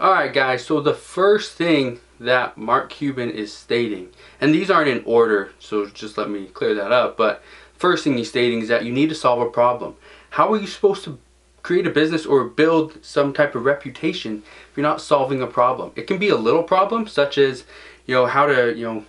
Alright guys, so the first thing that Mark Cuban is stating, and these aren't in order, so just let me clear that up, but first thing he's stating is that you need to solve a problem. How are you supposed to create a business or build some type of reputation if you're not solving a problem? It can be a little problem, such as how to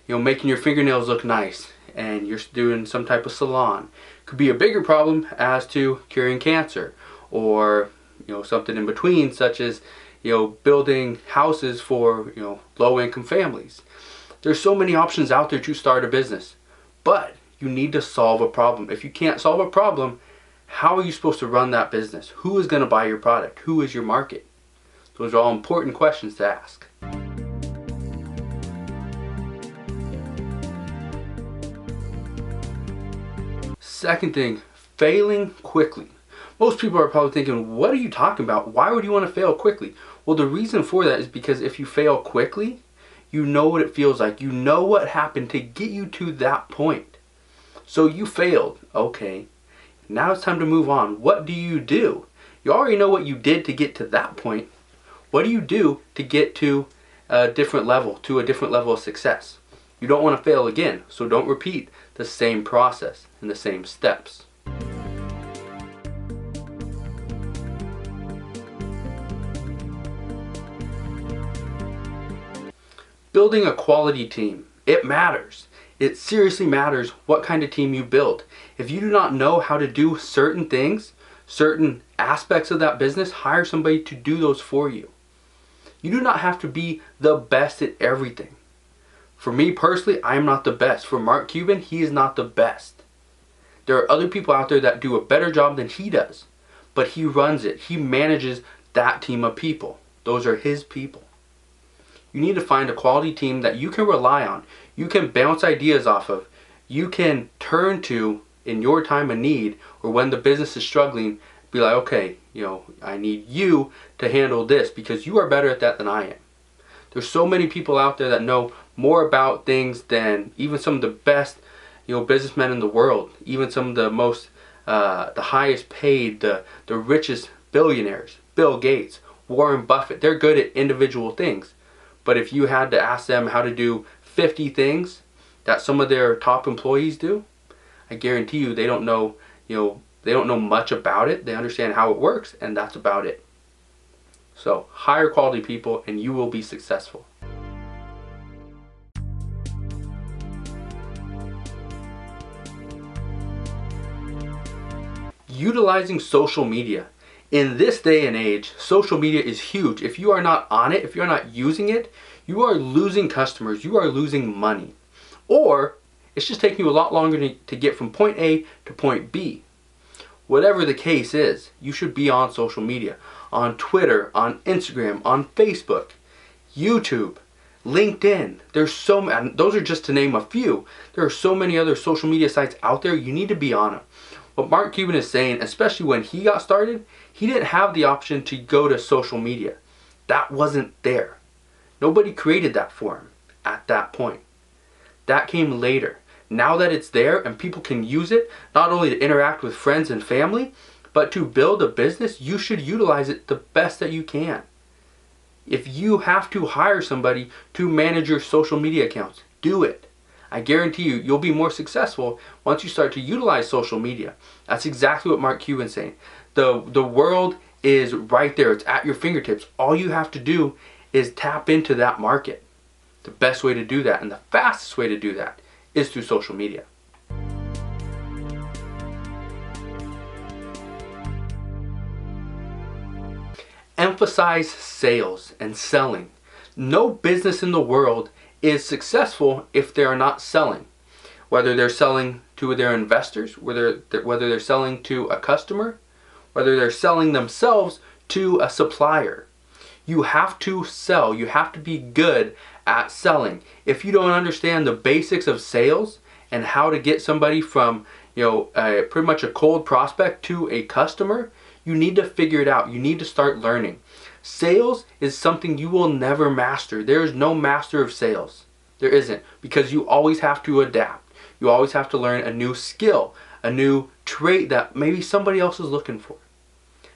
making your fingernails look nice and you're doing some type of salon. Could be a bigger problem as to curing cancer, or something in between, such as building houses for low-income families. There's so many options out there to start a business, but you need to solve a problem. If you can't solve a problem, how are you supposed to run that business? Who is going to buy your product? Who is your market? Those are all important questions to ask. Second thing, failing quickly. Most people are probably thinking, what are you talking about? Why would you want to fail quickly? Well, the reason for that is because if you fail quickly, you know what it feels like. You know what happened to get you to that point. So you failed. Okay, now it's time to move on. What do? You already know what you did to get to that point. What do you do to get to a different level of success? You don't want to fail again, so don't repeat the same process and the same steps. Building a quality team. It matters. It seriously matters what kind of team you build. If you do not know how to do certain things, certain aspects of that business, hire somebody to do those for you. You do not have to be the best at everything. For me personally, I am not the best. For Mark Cuban, he is not the best. There are other people out there that do a better job than he does, but he runs it. He manages that team of people. Those are his people. You need to find a quality team that you can rely on, you can bounce ideas off of, you can turn to in your time of need, or when the business is struggling, be like, okay, I need you to handle this because you are better at that than I am. There's so many people out there that know more about things than even some of the best businessmen in the world, even some of the most the highest paid, the richest billionaires, Bill Gates, Warren Buffett. They're good at individual things. But if you had to ask them how to do 50 things that some of their top employees do, I guarantee you they don't know, they don't know much about it. They understand how it works, and that's about it. So hire quality people and you will be successful. Utilizing social media. In this day and age, social media is huge. If you are not on it, if you're not using it, you are losing customers, you are losing money. Or it's just taking you a lot longer to get from point A to point B. Whatever the case is, you should be on social media. On Twitter, on Instagram, on Facebook, YouTube, LinkedIn. There's so many, those are just to name a few. There are so many other social media sites out there. You need to be on them. What Mark Cuban is saying, especially when he got started, he didn't have the option to go to social media. That wasn't there. Nobody created that for him at that point. That came later. Now that it's there and people can use it, not only to interact with friends and family, but to build a business, you should utilize it the best that you can. If you have to hire somebody to manage your social media accounts, do it. I guarantee you, you'll be more successful once you start to utilize social media. That's exactly what Mark Cuban's saying. The world is right there. It's at your fingertips. All you have to do is tap into that market. The best way to do that and the fastest way to do that is through social media. Emphasize sales and selling. No business in the world is successful if they are not selling. Whether they're selling to their investors, whether they're selling to a customer, whether they're selling themselves to a supplier. You have to sell. You have to be good at selling. If you don't understand the basics of sales and how to get somebody from pretty much a cold prospect to a customer, you need to figure it out. You need to start learning. Sales is something you will never master. There is no master of sales. There isn't, because you always have to adapt. You always have to learn a new skill, a new trait that maybe somebody else is looking for.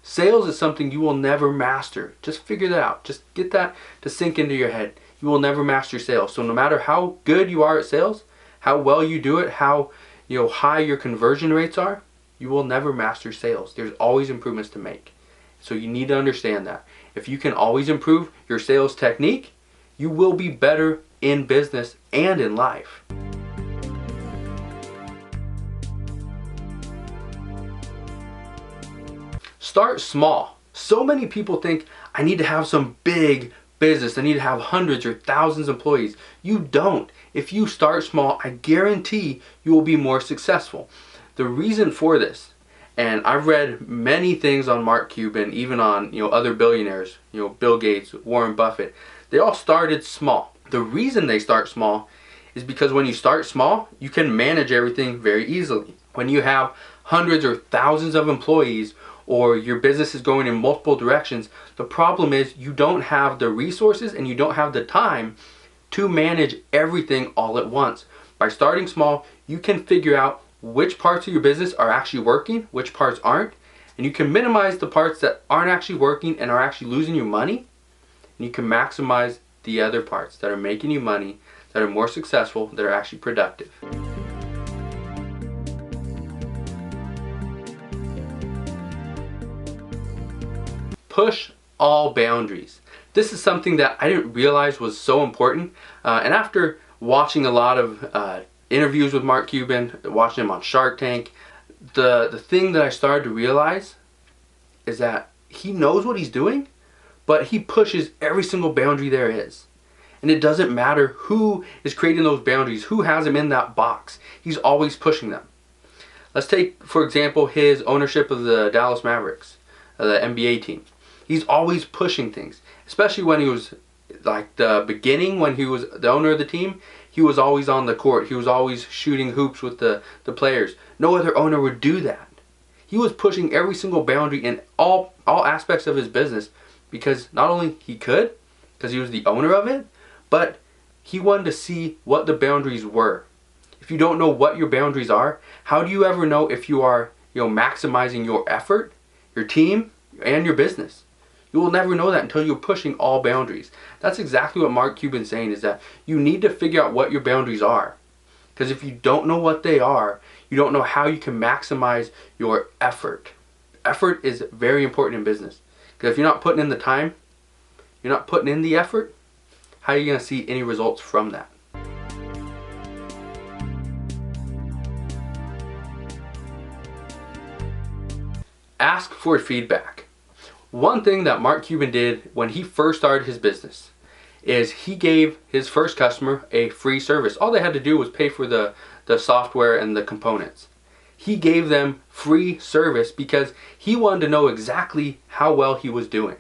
Sales is something you will never master. Just figure that out. Just get that to sink into your head. You will never master sales. So no matter how good you are at sales, how well you do it, how high your conversion rates are, you will never master sales. There's always improvements to make. So you need to understand that. If you can always improve your sales technique, you will be better in business and in life. Start small. So many people think, I need to have some big business. I need to have hundreds or thousands of employees. You don't. If you start small, I guarantee you will be more successful. The reason for this, and I've read many things on Mark Cuban, even on other billionaires, Bill Gates, Warren Buffett, they all started small. The reason they start small is because when you start small, you can manage everything very easily. When you have hundreds or thousands of employees, or your business is going in multiple directions, the problem is you don't have the resources and you don't have the time to manage everything all at once. By starting small, you can figure out which parts of your business are actually working, which parts aren't, and you can minimize the parts that aren't actually working and are actually losing you money, and you can maximize the other parts that are making you money, that are more successful, that are actually productive. Push all boundaries. This is something that I didn't realize was so important. And after watching a lot of interviews with Mark Cuban, watching him on Shark Tank, the thing that I started to realize is that he knows what he's doing, but he pushes every single boundary there is. And it doesn't matter who is creating those boundaries, who has him in that box. He's always pushing them. Let's take, for example, his ownership of the Dallas Mavericks, the NBA team. He's always pushing things, especially when he was like the beginning, when he was the owner of the team. He was always on the court. He was always shooting hoops with the players. No other owner would do that. He was pushing every single boundary in all aspects of his business because not only he could, because he was the owner of it, but he wanted to see what the boundaries were. If you don't know what your boundaries are, how do you ever know if you are maximizing your effort, your team, and your business? You will never know that until you're pushing all boundaries. That's exactly what Mark Cuban's saying, is that you need to figure out what your boundaries are. Because if you don't know what they are, you don't know how you can maximize your effort. Effort is very important in business. Because if you're not putting in the time, you're not putting in the effort, how are you going to see any results from that? Ask for feedback. One thing that Mark Cuban did when he first started his business is he gave his first customer a free service. All they had to do was pay for the software and the components. He gave them free service because he wanted to know exactly how well he was doing.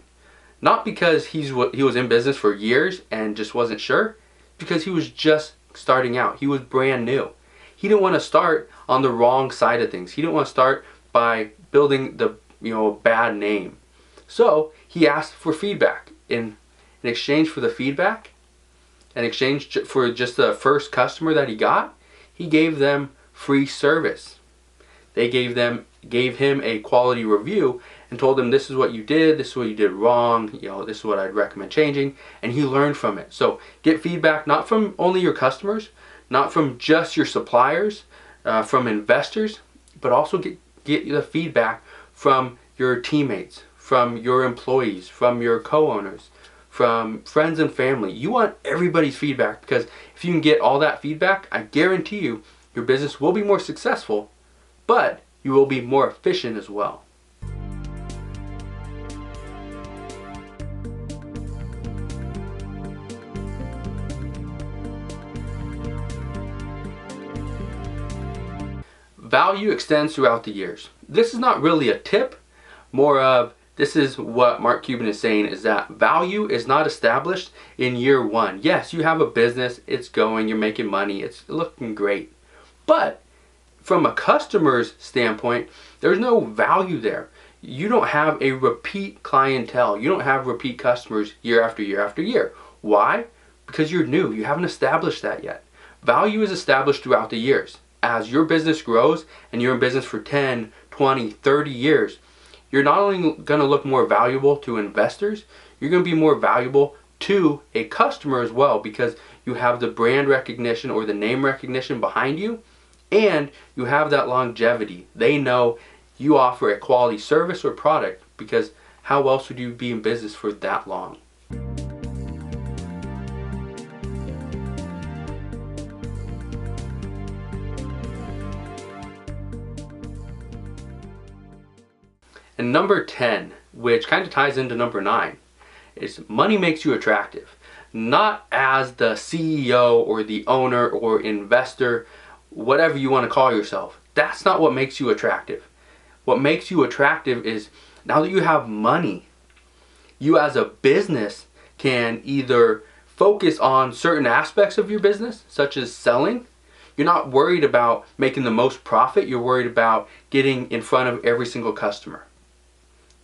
Not because he was in business for years and just wasn't sure, because he was just starting out. He was brand new. He didn't want to start on the wrong side of things. He didn't want to start by building the bad name. So he asked for feedback. In exchange for the feedback, in exchange for just the first customer that he got, he gave them free service. They gave him a quality review and told him, this is what you did, this is what you did wrong, this is what I'd recommend changing, and he learned from it. So get feedback not from only your customers, not from just your suppliers, from investors, but also get the feedback from your teammates, from your employees, from your co-owners, from friends and family. You want everybody's feedback, because if you can get all that feedback, I guarantee you your business will be more successful, but you will be more efficient as well. Value extends throughout the years. This is not really a tip, more of this is what Mark Cuban is saying, is that value is not established in year one. Yes, you have a business, it's going, you're making money, it's looking great. But from a customer's standpoint, there's no value there. You don't have a repeat clientele. You don't have repeat customers year after year after year. Why? Because you're new. You haven't established that yet. Value is established throughout the years. As your business grows and you're in business for 10, 20, 30 years, you're not only going to look more valuable to investors, you're going to be more valuable to a customer as well, because you have the brand recognition or the name recognition behind you, and you have that longevity. They know you offer a quality service or product, because how else would you be in business for that long? And number 10, which kind of ties into number 9, is money makes you attractive. Not as the CEO or the owner or investor, whatever you want to call yourself. That's not what makes you attractive. What makes you attractive is, now that you have money, you as a business can either focus on certain aspects of your business, such as selling. You're not worried about making the most profit. You're worried about getting in front of every single customer.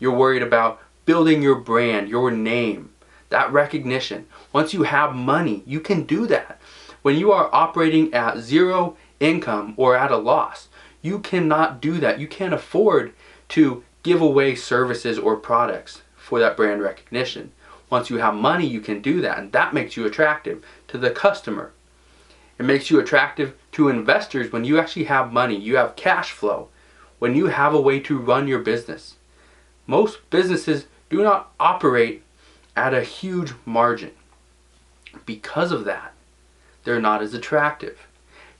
You're worried about building your brand, your name, that recognition. Once you have money, you can do that. When you are operating at zero income or at a loss, you cannot do that. You can't afford to give away services or products for that brand recognition. Once you have money, you can do that, and that makes you attractive to the customer. It makes you attractive to investors when you actually have money, you have cash flow, when you have a way to run your business. Most businesses do not operate at a huge margin. Because of that, they're not as attractive.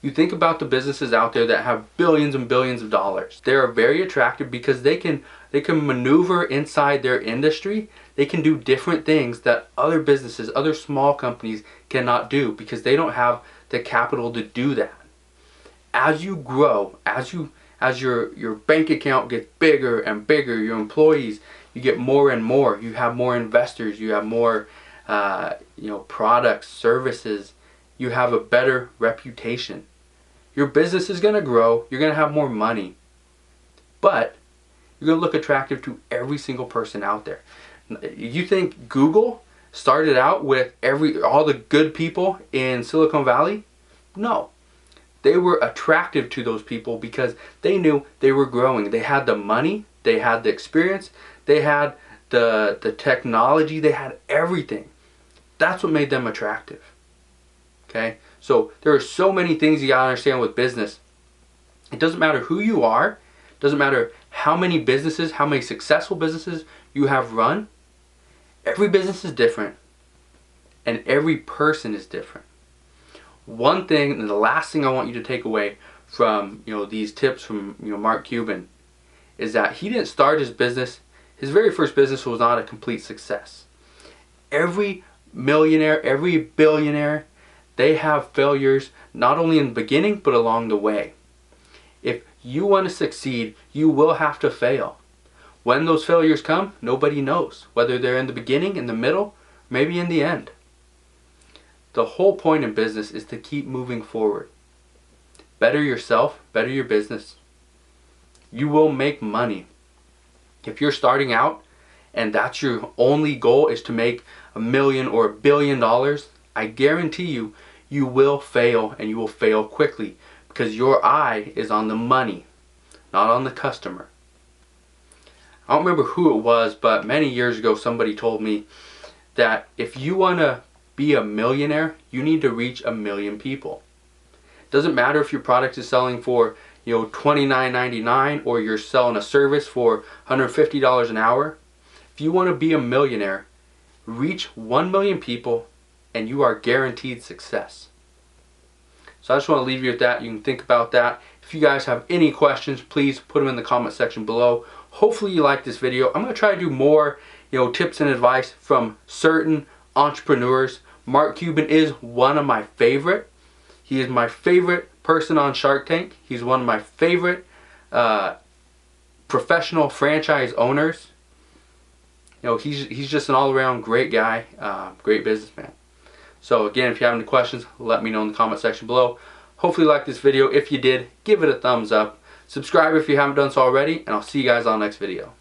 You think about the businesses out there that have billions and billions of dollars. They are very attractive because they can maneuver inside their industry. They can do different things that other businesses, other small companies cannot do, because they don't have the capital to do that. As you grow, as your bank account gets bigger and bigger, your employees, you get more and more, you have more investors, you have more products, services, you have a better reputation. Your business is going to grow, you're going to have more money, but you're going to look attractive to every single person out there. You think Google started out with all the good people in Silicon Valley? No. They were attractive to those people because they knew they were growing. They had the money, they had the experience, they had the technology, they had everything. That's what made them attractive. Okay? So there are so many things you gotta understand with business. It doesn't matter who you are, it doesn't matter how many businesses, how many successful businesses you have run. Every business is different, and every person is different. One thing, and the last thing I want you to take away from these tips from Mark Cuban, is that he didn't start his business. His very first business was not a complete success. Every millionaire, every billionaire, they have failures, not only in the beginning but along the way. If you want to succeed, you will have to fail. When those failures come, nobody knows, whether they're in the beginning, in the middle, maybe in the end. The whole point in business is to keep moving forward. Better yourself, better your business. You will make money. If you're starting out and that's your only goal is to make $1 million or $1 billion, I guarantee you, you will fail, and you will fail quickly, because your eye is on the money, not on the customer. I don't remember who it was, but many years ago somebody told me that if you want to be a millionaire, you need to reach 1 million people. It doesn't matter if your product is selling for $29.99 or you're selling a service for $150 an hour. If you want to be a millionaire, reach 1 million people and you are guaranteed success. So I just want to leave you with that. You can think about that. If you guys have any questions, please put them in the comment section below. Hopefully you like this video. I'm going to try to do more tips and advice from certain entrepreneurs. Mark Cuban is one of my favorite. He is my favorite person on Shark Tank. He's one of my favorite professional franchise owners. He's just an all-around great guy, great businessman. So again, if you have any questions, let me know in the comment section below. Hopefully you liked this video. If you did, give it a thumbs up. Subscribe if you haven't done so already, and I'll see you guys on the next video.